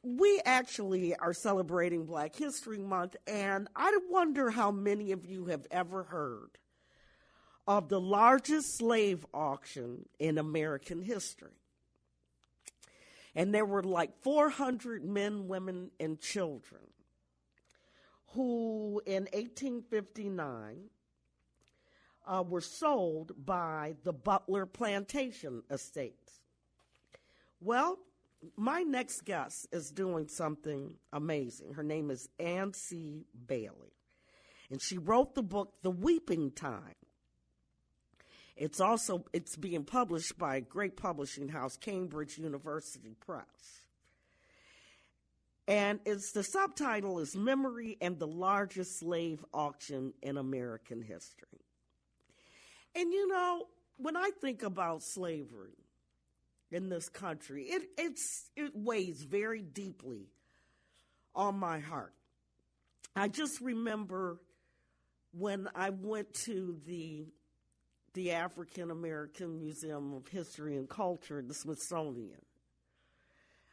we actually are celebrating Black History Month, and I wonder how many of you have ever heard of the largest slave auction in American history. And there were like 400 men, women, and children who in 1859 were sold by the Butler Plantation Estates. Well, my next guest is doing something amazing. Her name is Ann C. Bailey, and she wrote the book The Weeping Time. It's being published by a great publishing house, Cambridge University Press. And the subtitle is Memory and the Largest Slave Auction in American History. And you know, when I think about slavery in this country, it weighs very deeply on my heart. I just remember when I went to the African American Museum of History and Culture, the Smithsonian,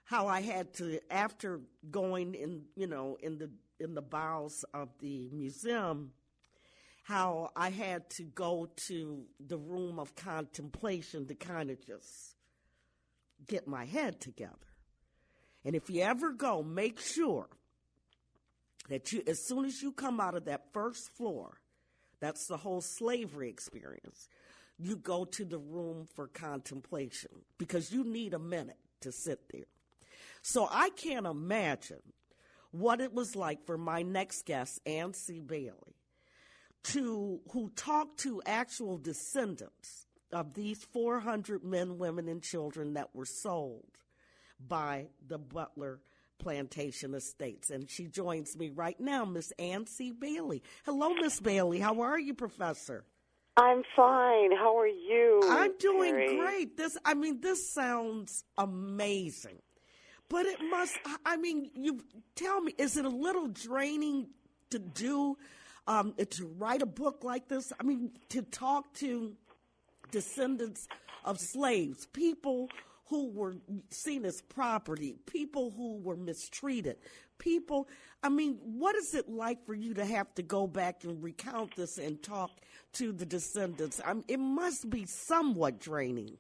how I had to, after going in the bowels of the museum, how I had to go to the room of contemplation to kind of just get my head together. And if you ever go, make sure that you, as soon as you come out of that first floor, that's the whole slavery experience, you go to the room for contemplation because you need a minute to sit there. So I can't imagine what it was like for my next guest, Ann C. Bailey, who talked to actual descendants of these 400 men, women, and children that were sold by the Butler Plantation Estates. And she joins me right now, Miss Ann C. Bailey. Hello, Miss Bailey. How are you, Professor? I'm fine. How are you? I'm doing Perri? great. This sounds amazing. But it must, you tell me, is it a little draining to do, to write a book like this? I mean, to talk to descendants of slaves, people who were seen as property, people who were mistreated, what is it like for you to have to go back and recount this and talk to the descendants? It must be somewhat draining.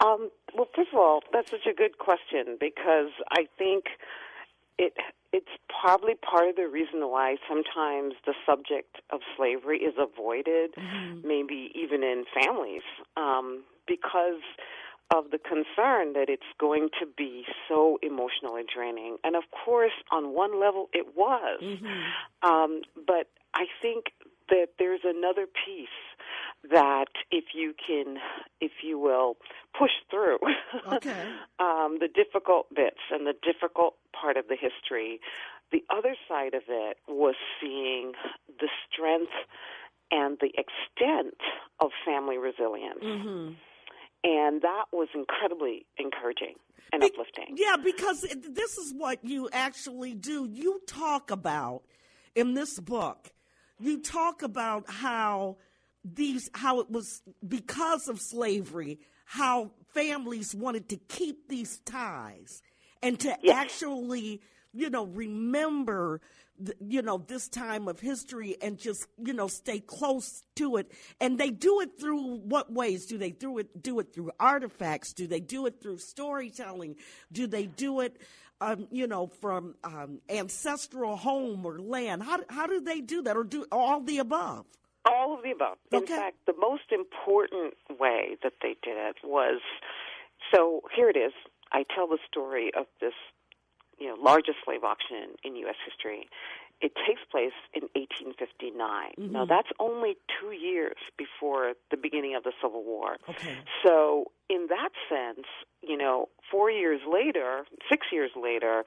Well, first of all, that's such a good question because I think it's probably part of the reason why sometimes the subject of slavery is avoided, maybe even in families, because of the concern that it's going to be so emotionally draining. And of course, on one level, it was. But I think that there's another piece that if you will, push through the difficult bits and the difficult part of the history, the other side of it was seeing the strength and the extent of family resilience. And that was incredibly encouraging and uplifting. Yeah, because this is what you actually do. You talk about, in this book, you talk about how it was because of slavery, how families wanted to keep these ties and to actually, remember, this time of history and just, stay close to it. And they do it through what ways? Do they do it through artifacts? Do they do it through storytelling? Do they do it, from ancestral home or land? How do they do that, or do all the above? All of the above. In fact, the most important way that they did it was, so here it is. I tell the story of this, largest slave auction in U.S. history. It takes place in 1859. Now, that's only 2 years before the beginning of the Civil War. So in that sense, 4 years later, 6 years later,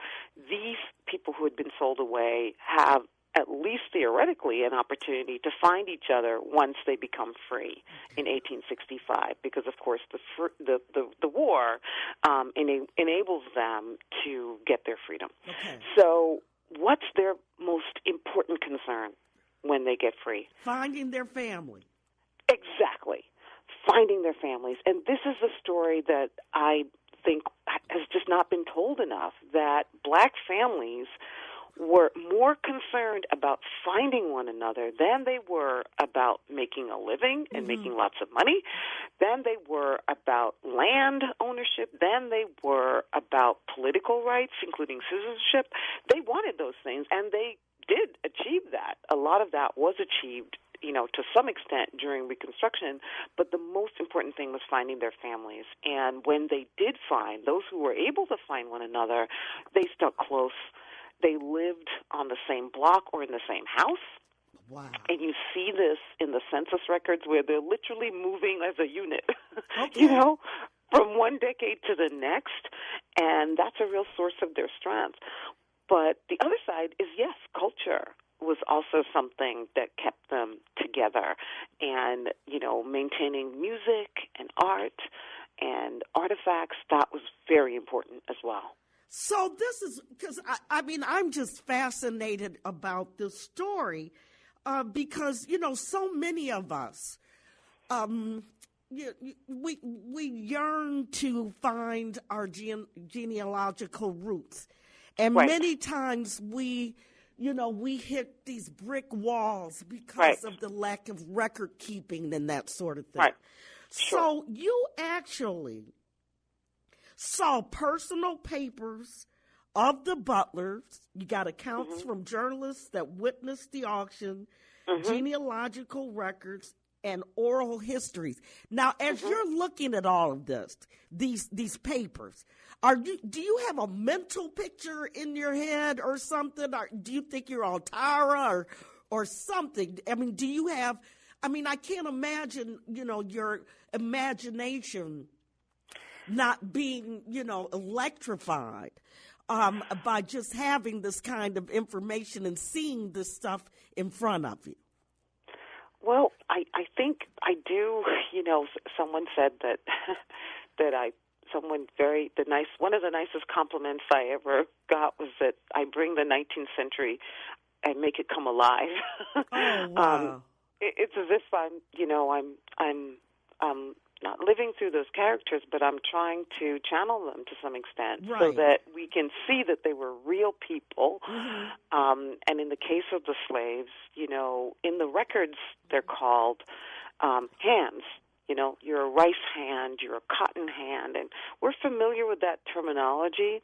these people who had been sold away have at least theoretically an opportunity to find each other once they become free in 1865, because of course the war enables them to get their freedom. So what's their most important concern when they get free? Finding their family. Exactly. Finding their families. And this is a story that I think has just not been told enough, that black families were more concerned about finding one another than they were about making a living and making lots of money, than they were about land ownership, than they were about political rights, including citizenship. They wanted those things, and they did achieve that. A lot of that was achieved, to some extent during Reconstruction, but the most important thing was finding their families. And when they did find, those who were able to find one another, they stuck close. They lived on the same block or in the same house. Wow. And you see this in the census records where they're literally moving as a unit, Okay. from one decade to the next. And that's a real source of their strength. But the other side is, yes, culture was also something that kept them together. And, maintaining music and art and artifacts, that was very important as well. So this is, because, I'm just fascinated about this story because, so many of us, we yearn to find our genealogical roots. And Right. many times we hit these brick walls because Right. of the lack of record keeping and that sort of thing. Right. So you actually saw personal papers of the Butlers. You got accounts from journalists that witnessed the auction, genealogical records, and oral histories. Now, as you're looking at all of this, these papers, do you have a mental picture in your head or something? Or do you think you're on Tara or something? Do you have? I can't imagine, your imagination not being, electrified by just having this kind of information and seeing this stuff in front of you. Well, I think I do. Someone said that one of the nicest compliments I ever got was that I bring the 19th century and make it come alive. Oh, wow. It's as if I'm not living through those characters, but I'm trying to channel them to some extent, so Right. that we can see that they were real people. And in the case of the slaves, in the records they're called hands. You're a rice hand, you're a cotton hand, and we're familiar with that terminology.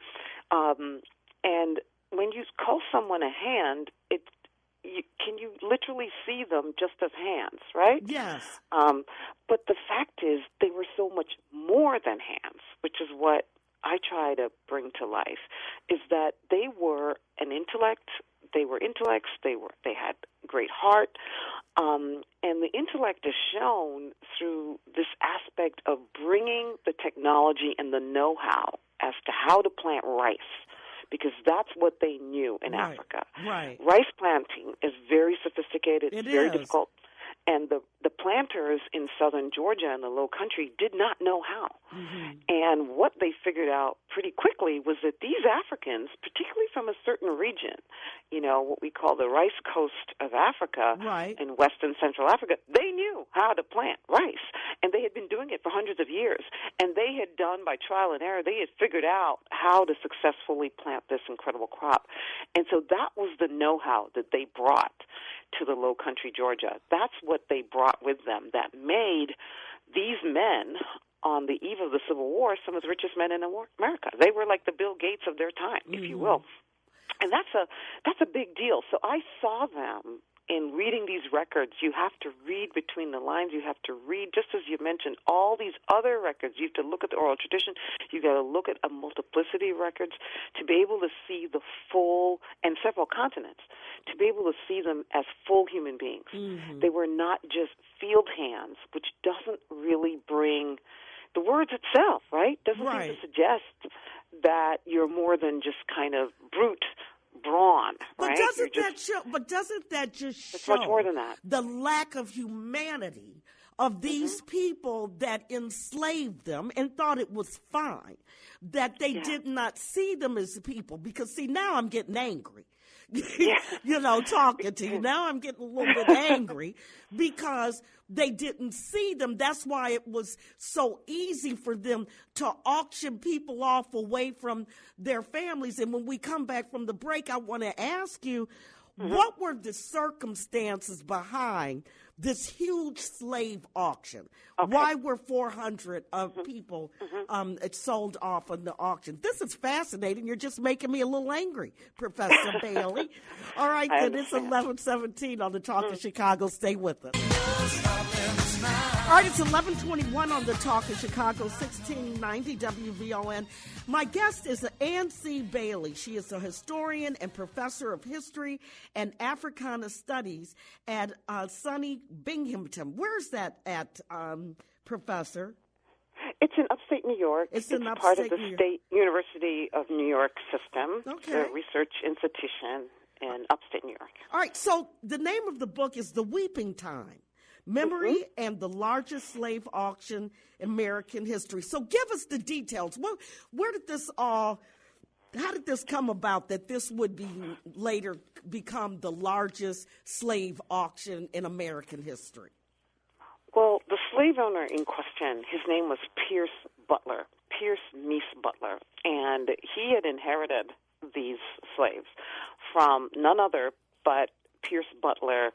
And when you call someone a hand, can you literally see them just as hands, right? Yes. But the fact is, they were so much more than hands, which is what I try to bring to life, is that they were an intellect. They were intellects. They had great heart. And the intellect is shown through this aspect of bringing the technology and the know-how as to how to plant rice, because that's what they knew in Africa. Right. Rice planting is very sophisticated. It's very difficult. And the planters in southern Georgia and the Low Country did not know how. And what they figured out pretty quickly was that these Africans, particularly from a certain region, what we call the rice coast of Africa, Right. in West and Central Africa, they knew how to plant rice. And they had been doing it for hundreds of years. And they had done, by trial and error, they had figured out how to successfully plant this incredible crop. And so that was the know-how that they brought to the Low Country, Georgia. That's what they brought with them that made these men, on the eve of the Civil War, some of the richest men in America. They were like the Bill Gates of their time, if you will. And that's a big deal. So I saw them in reading these records. You have to read between the lines. You have to read, just as you mentioned, all these other records. You have to look at the oral tradition. You've got to look at a multiplicity of records to be able to see the full, and several continents, to be able to see them as full human beings. They were not just field hands, which doesn't really bring the words itself, right? Doesn't seem to suggest that you're more than just kind of brute brawn, right? Doesn't that just show much more than that. the lack of humanity of these people that enslaved them and thought it was fine, that they did not see them as people. Because, see, now I'm getting angry. Talking to you. Now I'm getting a little bit angry because they didn't see them. That's why it was so easy for them to auction people off away from their families. And when we come back from the break, I want to ask you, what were the circumstances behind this huge slave auction? Okay. Why were 400 of people sold off in the auction? This is fascinating. You're just making me a little angry, Professor Bailey. All right, then it's 11:17 on the Talk of Chicago. Stay with us. All right, it's 11:21 on the Talk of Chicago, 1690 WVON. My guest is Ann C. Bailey. She is a historian and professor of history and Africana studies at SUNY Binghamton. Where's that at, Professor? It's in upstate New York. It's part of the State University of New York system. Okay. The research institution in upstate New York. All right, so the name of the book is The Weeping Time, Memory and the Largest Slave Auction in American History. So give us the details. How did this come about that this would be later become the largest slave auction in American history? Well, the slave owner in question, his name was Pierce Meese Butler, and he had inherited these slaves from none other but Pierce Butler,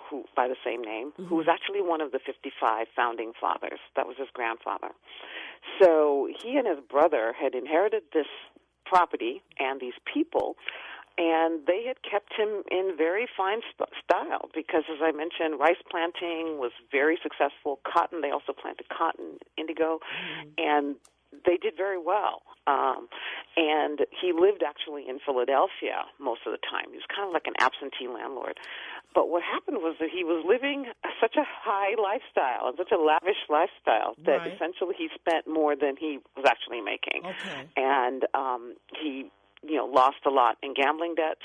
who by the same name, who was actually one of the 55 founding fathers. That was his grandfather. So he and his brother had inherited this property and these people, and they had kept him in very fine style because, as I mentioned, rice planting was very successful. Cotton, they also planted cotton, indigo, and they did very well. And he lived actually in Philadelphia most of the time. He was kind of like an absentee landlord. But what happened was that he was living such a high lifestyle and such a lavish lifestyle that essentially he spent more than he was actually making. Okay. And he, lost a lot in gambling debts.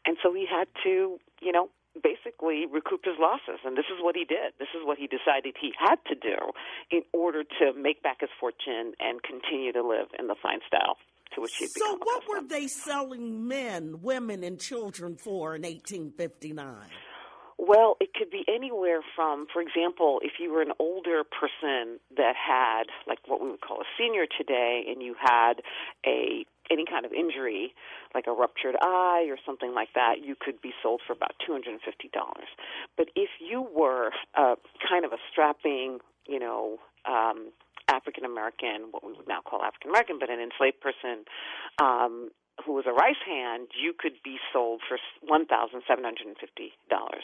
And so he had to, basically recoup his losses. And this is what he did. This is what he decided he had to do in order to make back his fortune and continue to live in the fine style to which he'd become accustomed. So what were they selling men, women, and children for in 1859? Well, it could be anywhere from, for example, if you were an older person that had, like what we would call a senior today, and you had any kind of injury, like a ruptured eye or something like that, you could be sold for about $250. But if you were kind of a strapping, African American, what we would now call African American, but an enslaved person who was a rice hand, you could be sold for $1,750.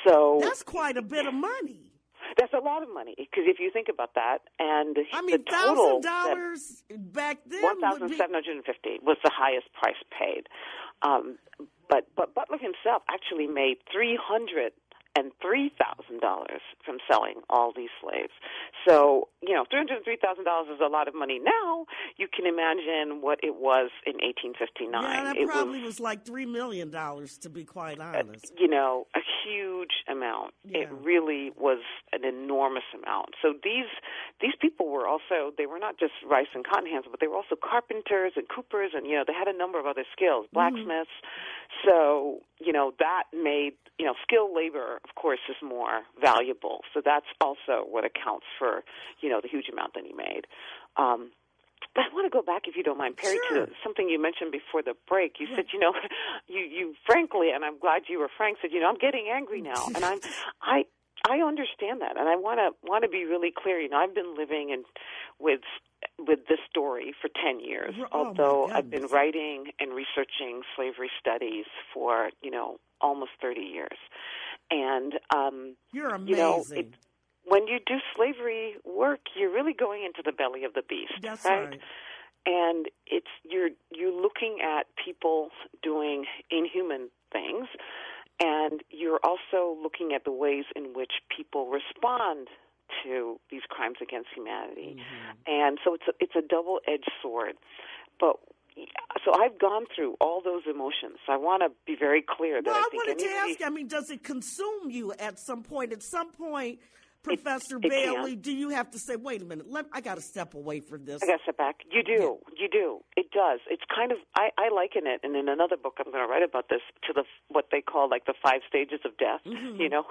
So that's quite a bit of money. That's a lot of money because if you think about that, and the total $1,000 back then, $1,750 was the highest price paid. But Butler himself actually made $303,000 from selling all these slaves. So, $303,000 is a lot of money now. You can imagine what it was in 1859. Yeah, that probably was like $3 million, to be quite honest. A huge amount. Yeah. It really was an enormous amount. So these people were also, they were not just rice and cotton hands, but they were also carpenters and coopers, and, they had a number of other skills, blacksmiths. So, that made, skilled labor, of course, is more valuable. So that's also what accounts for, the huge amount that he made. But I want to go back, if you don't mind, Perri, to something you mentioned before the break. You said, you frankly, and I'm glad you were frank, said, I'm getting angry now, and I understand that, and I want to be really clear. I've been living with this story for 10 years, although I've been writing and researching slavery studies for, almost 30 years. And, you're amazing. When you do slavery work, you're really going into the belly of the beast. That's right. And you're looking at people doing inhuman things, and you're also looking at the ways in which people respond to these crimes against humanity. And so it's a double-edged sword. So I've gone through all those emotions. So I want to be very clear that I wanted to ask, does it consume you at some point? At some point, Professor Bailey, do you have to say, wait a minute, I got to step away from this? I got to step back. You do. Yeah. You do. It does. It's kind of, I liken it, and in another book I'm going to write about this, to what they call like the 5 stages of death, you know?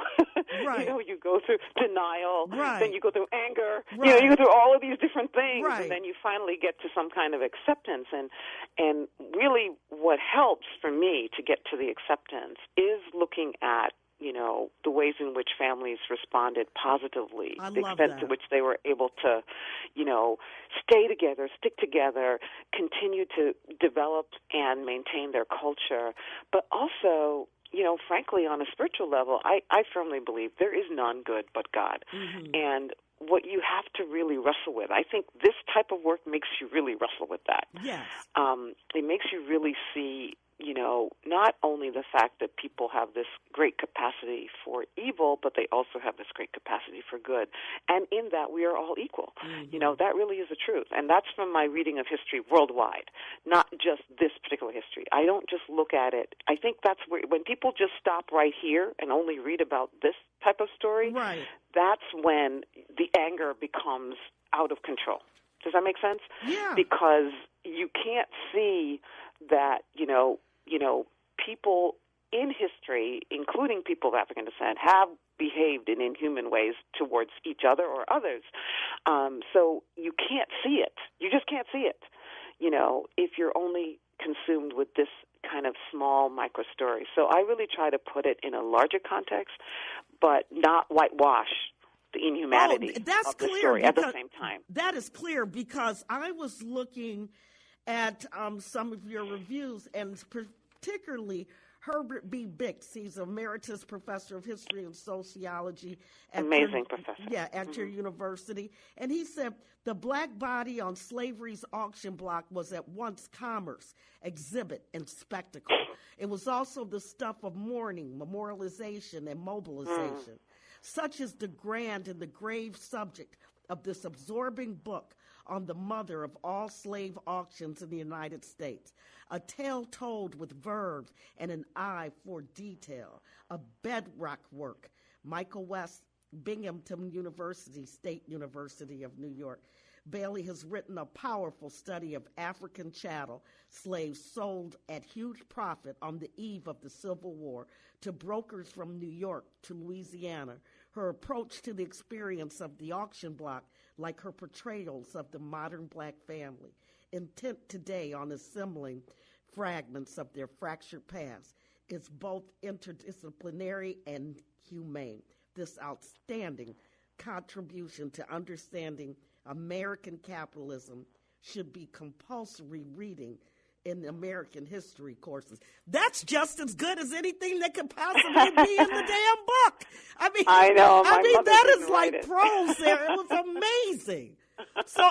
Right. You know, you go through denial, right. then you go through anger, right. you know, you go through all of these different things, right. and then you finally get to some kind of acceptance. And really what helps for me to get to the acceptance is looking at, you know, the ways in which families responded positively, the extent to which they were able to, you know, stay together, stick together, continue to develop and maintain their culture, but also, you know, frankly, on a spiritual level, I firmly believe there is none good but God. Mm-hmm. And what you have to really wrestle with, I think this type of work makes you really wrestle with that. Yes. It makes you really see, you know, not only the fact that people have this great capacity for evil, but they also have this great capacity for good. And in that, we are all equal. Mm-hmm. You know, that really is the truth. And that's from my reading of history worldwide, not just this particular history. I don't just look at it. I think that's where, when people just stop right here and only read about this type of story, right. that's when the anger becomes out of control. Does that make sense? Yeah. Because you can't see that, you know, people in history, including people of African descent, have behaved in inhuman ways towards each other or others. So you can't see it. You just can't see it, you know, if you're only consumed with this kind of small micro story. So I really try to put it in a larger context, but not whitewash the inhumanity of the story at the same time. That is clear, because I was looking at some of your reviews, and particularly Herbert B. Bix. He's emeritus professor of history and sociology at professor. Yeah, at your university. And he said the black body on slavery's auction block was at once commerce, exhibit, and spectacle. It was also the stuff of mourning, memorialization, and mobilization. Such is the grand and the grave subject of this absorbing book on the mother of all slave auctions in the United States, a tale told with verve and an eye for detail, a bedrock work. Michael West, Binghamton University, State University of New York. Bailey has written a powerful study of African chattel slaves sold at huge profit on the eve of the Civil War to brokers from New York to Louisiana. Her approach to the experience of the auction block, like her portrayals of the modern black family, intent today on assembling fragments of their fractured past, is both interdisciplinary and humane. This outstanding contribution to understanding American capitalism should be compulsory reading in American history courses. That's just as good as anything that could possibly be in the damn book. I mean, I know. That is like prose there. It was amazing. So,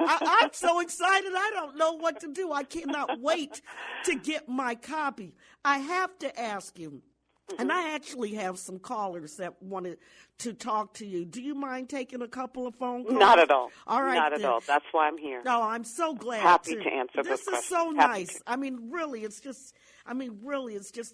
I'm so excited. I don't know what to do. I cannot wait to get my copy. I have to ask you, and I actually have some callers that wanted to talk to you. Do you mind taking a couple of phone calls? Not at all. All right. Not at all. That's why I'm here. No, I'm so glad. Happy to answer this questions. Is so Happy nice. to. I mean, really, it's just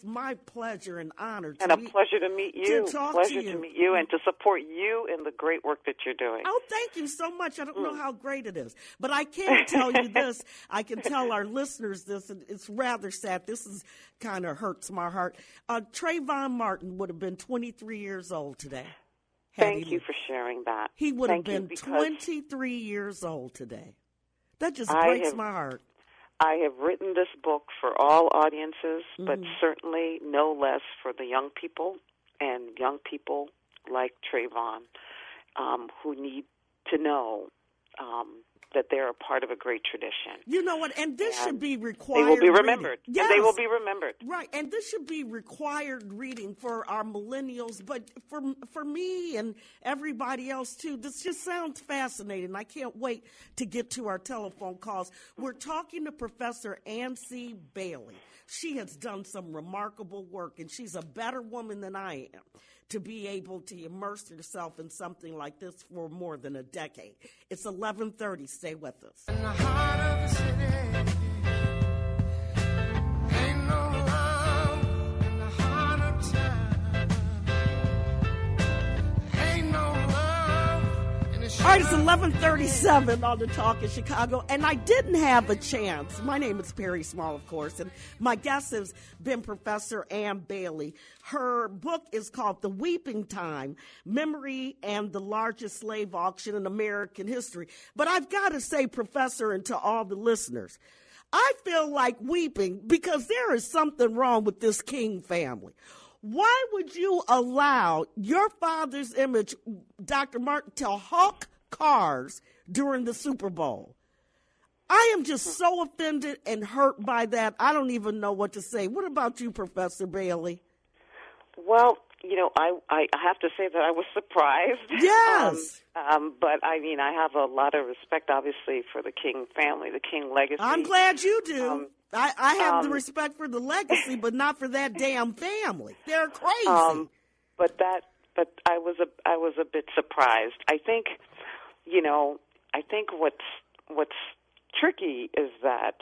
my pleasure and honor. And a pleasure to meet you. To talk pleasure to you. To meet you and to support you in the great work that you're doing. Oh, thank you so much. I don't know how great it is, but I can tell you this. I can tell our listeners this, and it's rather sad. This is kind of hurts my heart. Trayvon Martin would have been 23 years old today. Thank you for sharing that. He would have been 23 years old today. That just breaks my heart. I have written this book for all audiences, but certainly no less for the young people and young people like Trayvon who need to know that they're a part of a great tradition. You know what? And this should be required. They will be remembered. Yes. They will be remembered. Right. And this should be required reading for our millennials, but for me and everybody else too. This just sounds fascinating. I can't wait to get to our telephone calls. We're talking to Professor Ancy Bailey. She has done some remarkable work, and she's a better woman than I am to be able to immerse herself in something like this for more than a decade. It's 11:30. Stay with us. In the heart of the city, ain't no love in the heart of town. right, it's 11:37 on the Talk in Chicago, and I didn't have a chance. My name is Perri Small, of course, and my guest has been Professor Ann Bailey. Her book is called The Weeping Time, Memory and the Largest Slave Auction in American History. But I've got to say, Professor, and to all the listeners, I feel like weeping because there is something wrong with this King family. Why would you allow your father's image, Dr. Martin, to hawk cars during the Super Bowl? I am just so offended and hurt by that. I don't even know what to say. What about you, Professor Bailey? Well, I have to say that I was surprised. Yes. But, I have a lot of respect, obviously, for the King family, the King legacy. I'm glad you do. I have the respect for the legacy, but not for that damn family. They're crazy. But I was a bit surprised. I think, what's tricky is that,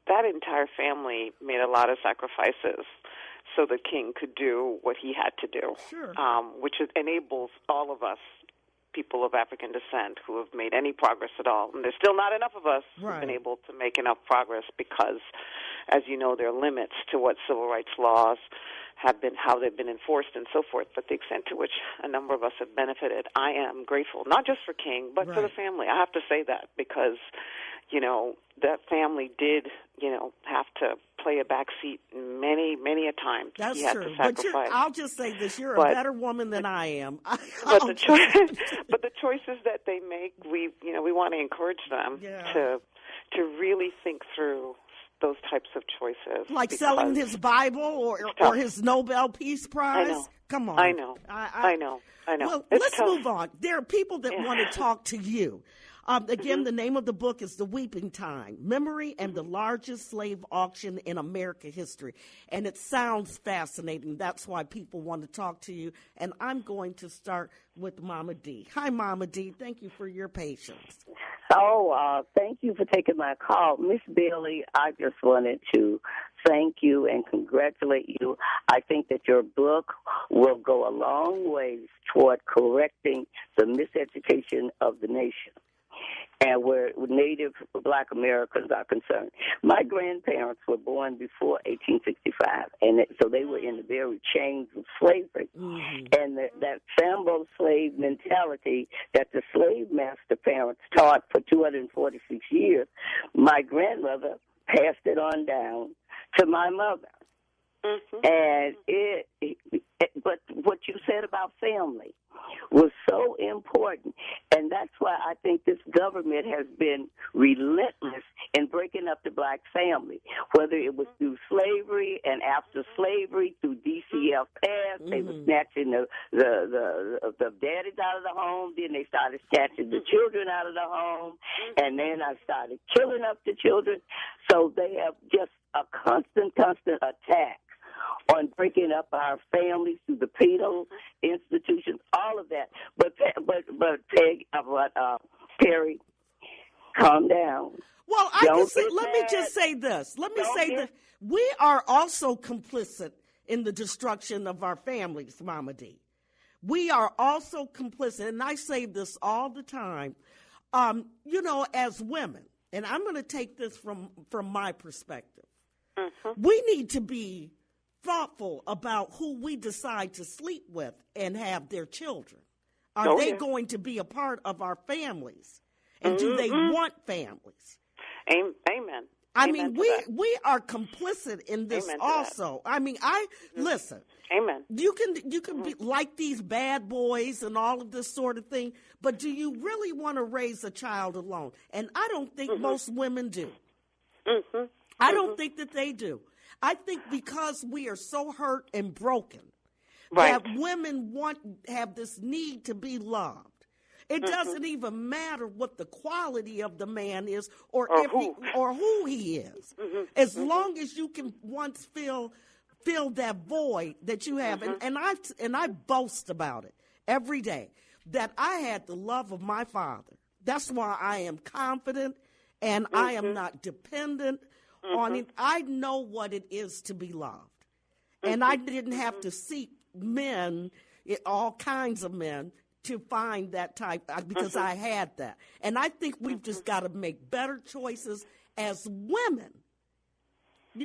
that entire family made a lot of sacrifices so the King could do what he had to do, sure. Which enables all of us, people of African descent, who have made any progress at all. And there's still not enough of us who've been able to make enough progress because, as you know, there are limits to what civil rights laws have been, how they've been enforced and so forth. But the extent to which a number of us have benefited, I am grateful, not just for King, but for the family. I have to say that because, that family did, have to play a backseat many a time. That's he had true. to sacrifice. I'll just say this: you're a better woman than I am. But the choices that they make, we want to encourage them to really think through those types of choices. Like selling his Bible or his Nobel Peace Prize. I know. Come on. I know. I know. Well, it's let's tough. move on. There are people that want to talk to you. Again, the name of the book is The Weeping Time, Memory and the Largest Slave Auction in American History. And it sounds fascinating. That's why people want to talk to you. And I'm going to start with Mama D. Hi, Mama D. Thank you for your patience. Thank you for taking my call. Miss Bailey, I just wanted to thank you and congratulate you. I think that your book will go a long way toward correcting the miseducation of the nation and where Native Black Americans are concerned. My grandparents were born before 1865, and so they were in the very chains of slavery. Mm-hmm. And that Sambo slave mentality that the slave master parents taught for 246 years, my grandmother passed it on down to my mother. Mm-hmm. And but what you said about family was so important, and that's why I think this government has been relentless in breaking up the black family, whether it was through slavery and after slavery through DCF pass. They were snatching the daddies out of the home, then they started snatching the children out of the home, and then I started killing up the children. So they have just a constant attack on breaking up our families through the penal institutions, all of that. But Perri, calm down. Well, let me just say this. We are also complicit in the destruction of our families, Mama D. We are also complicit, and I say this all the time, as women, and I'm going to take this from my perspective. Mm-hmm. We need to be thoughtful about who we decide to sleep with and have their children. Are they going to be a part of our families? And do they want families? Amen. I mean, we are complicit in this also. I mean, listen. Amen. You can be like these bad boys and all of this sort of thing, but do you really want to raise a child alone? And I don't think most women do. Mm-hmm. I don't think that they do. I think because we are so hurt and broken that women have this need to be loved. It doesn't even matter what the quality of the man is or who he is. Mm-hmm. As long as you can once fill that void that you have. Mm-hmm. And I boast about it every day that I had the love of my father. That's why I am confident and I am not dependent on it. I know what it is to be loved. And I didn't have to seek men, all kinds of men, to find that type because I had that. And I think we've just got to make better choices as women.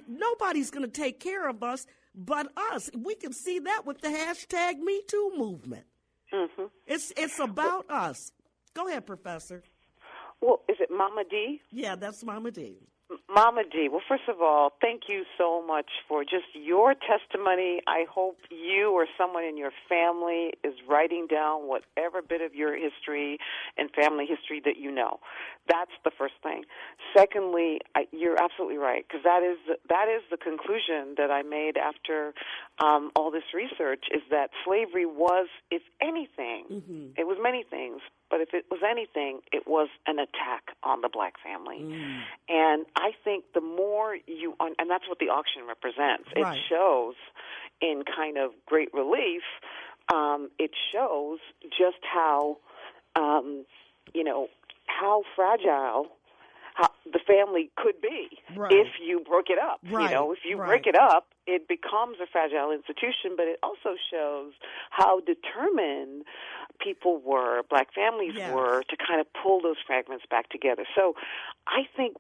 Nobody's going to take care of us but us. We can see that with the hashtag #MeToo movement. Mm-hmm. It's about us. Go ahead, Professor. Well, is it Mama D? Yeah, that's Mama D. Mama D, well, first of all, thank you so much for just your testimony. I hope you or someone in your family is writing down whatever bit of your history and family history that you know. That's the first thing. Secondly, you're absolutely right, because that is the conclusion that I made after all this research, is that slavery was, if anything, it was many things, but if it was anything, it was an attack on the black family. And I think the more and that's what the auction represents. Right. It shows in kind of great relief, it shows just how, how fragile the family could be if you broke it up. Right. If you break it up, it becomes a fragile institution, but it also shows how determined people were, black families were, to kind of pull those fragments back together. So I think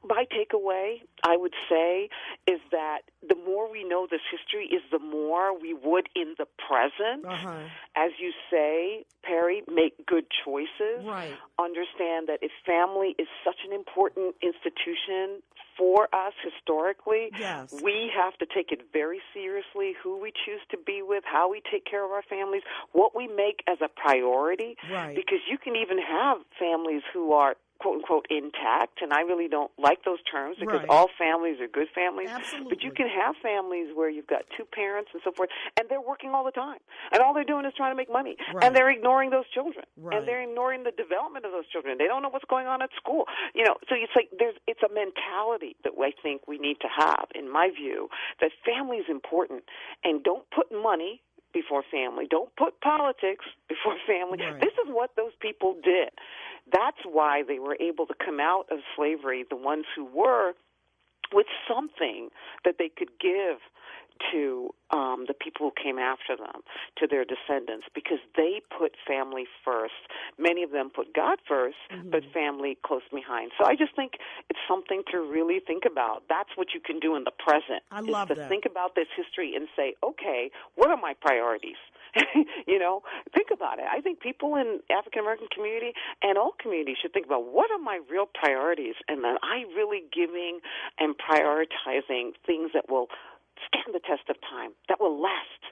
my takeaway, I would say, is that the more we know this history is the more we would in the present, as you say, Perri, make good choices. Right. Understand that if family is such an important institution for us historically, we have to take it very seriously, who we choose to be with, how we take care of our families, what we make as a priority, because you can even have families who are quote-unquote intact, and I really don't like those terms because all families are good families. Absolutely. But you can have families where you've got two parents and so forth, and they're working all the time, and all they're doing is trying to make money, and they're ignoring those children, and they're ignoring the development of those children. They don't know what's going on at school. So it's like it's a mentality that I think we need to have, in my view, that family is important, and don't put money before family. Don't put politics before family. This is what those people did. That's why they were able to come out of slavery, the ones who were, with something that they could give to the people who came after them, to their descendants, because they put family first. Many of them put God first, but family close behind. So I just think it's something to really think about. That's what you can do in the present. I love that. Think about this history and say, okay, what are my priorities? Think about it. I think people in African-American community and all communities should think about what are my real priorities, and then I really giving and prioritizing things that will stand the test of time, that will last,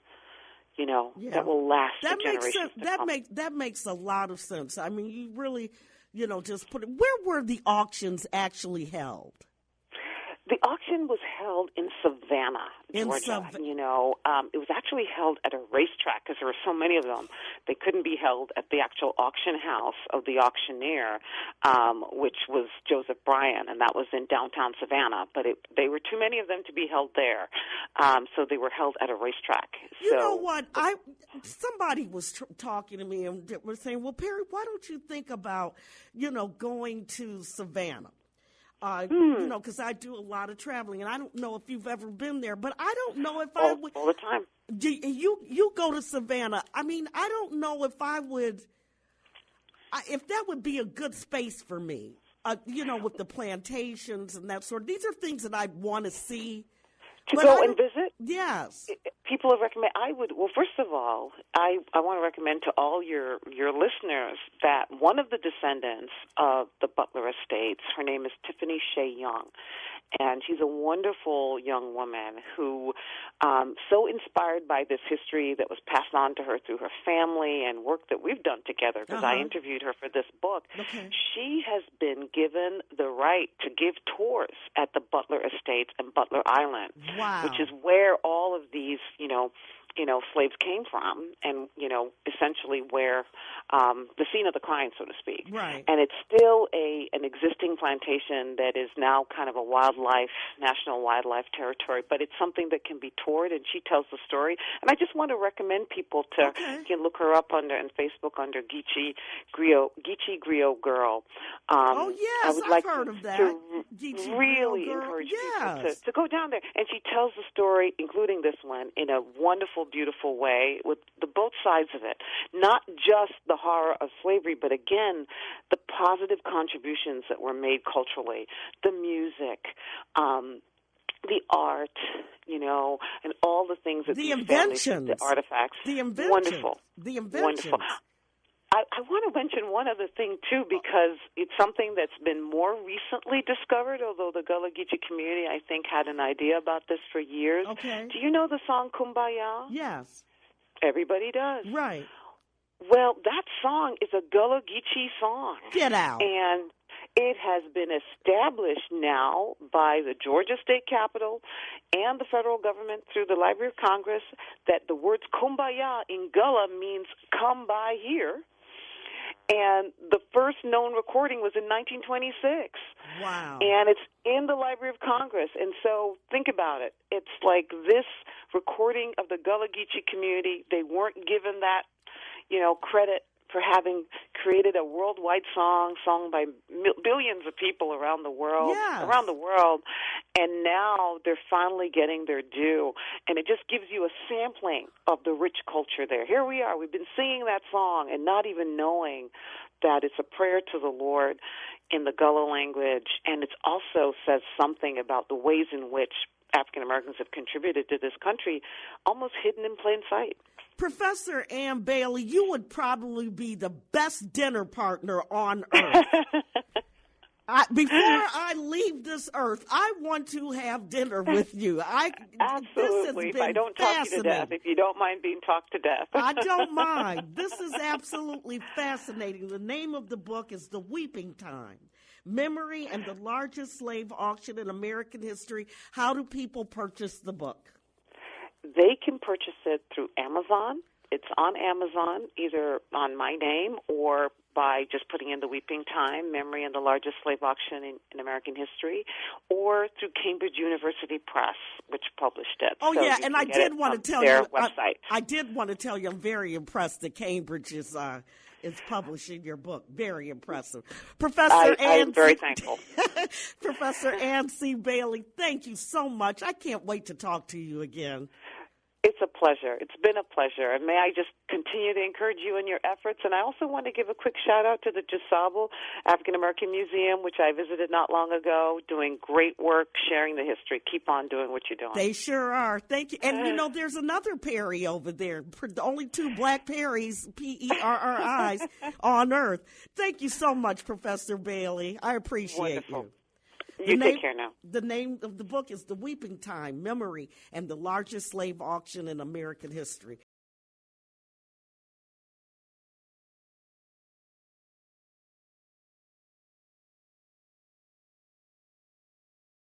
that will last that for generations to come. That makes a lot of sense. I mean, you really, just put it, where were the auctions actually held? The auction was held in Savannah, Georgia. It was actually held at a racetrack because there were so many of them. They couldn't be held at the actual auction house of the auctioneer, which was Joseph Bryan, and that was in downtown Savannah. But they were too many of them to be held there, so they were held at a racetrack. You know what? Somebody was talking to me and was saying, well, Perri, why don't you think about, going to Savannah? Because I do a lot of traveling, and I don't know if you've ever been there, but I don't know if I would. All the time. You go to Savannah. I mean, I don't know if I would, if that would be a good space for me, with the plantations and that sort. These are things that I want to see. To go and visit? Yes. People have recommended. First of all, I want to recommend to all your listeners that one of the descendants of the Butler estates, her name is Tiffany Shea Young, and she's a wonderful young woman who, so inspired by this history that was passed on to her through her family and work that we've done together, because I interviewed her for this book, she has been given the right to give tours at the Butler estates and Butler Island. Wow. Which is where all of these, slaves came from, and, essentially where the scene of the crime, so to speak. Right. And it's still an existing plantation that is now kind of a national wildlife territory, but it's something that can be toured, and she tells the story. And I just want to recommend people to you can look her up on Facebook under Geechee Griot Girl. Yes, I've heard of that. Really encourage people to go down there. And she tells the story, including this one, in a wonderful beautiful, beautiful way with the both sides of it. Not just the horror of slavery, but again, the positive contributions that were made culturally, the music, the art, and all the things that the these inventions, families, the artifacts. the inventions, Wonderful. the inventions. Wonderful. I want to mention one other thing, too, because it's something that's been more recently discovered, although the Gullah Geechee community, I think, had an idea about this for years. Okay. Do you know the song Kumbaya? Yes. Everybody does. Right. Well, that song is a Gullah Geechee song. Get out. And it has been established now by the Georgia State Capitol and the federal government through the Library of Congress that the words Kumbaya in Gullah means come by here. And the first known recording was in 1926. Wow. And it's in the Library of Congress. And so think about it. It's like this recording of the Gullah Geechee community, they weren't given that, credit for having created a worldwide song sung by billions of people around the world. Yes. And now they're finally getting their due. And it just gives you a sampling of the rich culture there. Here we are. We've been singing that song and not even knowing that it's a prayer to the Lord in the Gullah language. And it also says something about the ways in which African Americans have contributed to this country, almost hidden in plain sight. Professor Ann Bailey, you would probably be the best dinner partner on earth. Before I leave this earth, I want to have dinner with you. Absolutely. If I don't talk you to death, if you don't mind being talked to death. I don't mind. This is absolutely fascinating. The name of the book is The Weeping Time: Memory and the Largest Slave Auction in American History. How do people purchase the book? They can purchase it through Amazon. It's on Amazon, either on my name or by just putting in The Weeping Time, Memory and the Largest Slave Auction in American History, or through Cambridge University Press, which published it. Oh, so yeah, and I did want to tell you, website. I did want to tell you, I'm very impressed that Cambridge is publishing your book. Very impressive. Professor I'm very thankful. Professor Ann C. Bailey, thank you so much. I can't wait to talk to you again. It's a pleasure. It's been a pleasure. And may I just continue to encourage you in your efforts. And I also want to give a quick shout-out to the Gisable African American Museum, which I visited not long ago, doing great work, sharing the history. Keep on doing what you're doing. They sure are. Thank you. And, there's another Perri over there. Only two black Perris, Perris, on Earth. Thank you so much, Professor Bailey. I appreciate Wonderful. you. You take care now. The name of the book is The Weeping Time: Memory and the Largest Slave Auction in American History.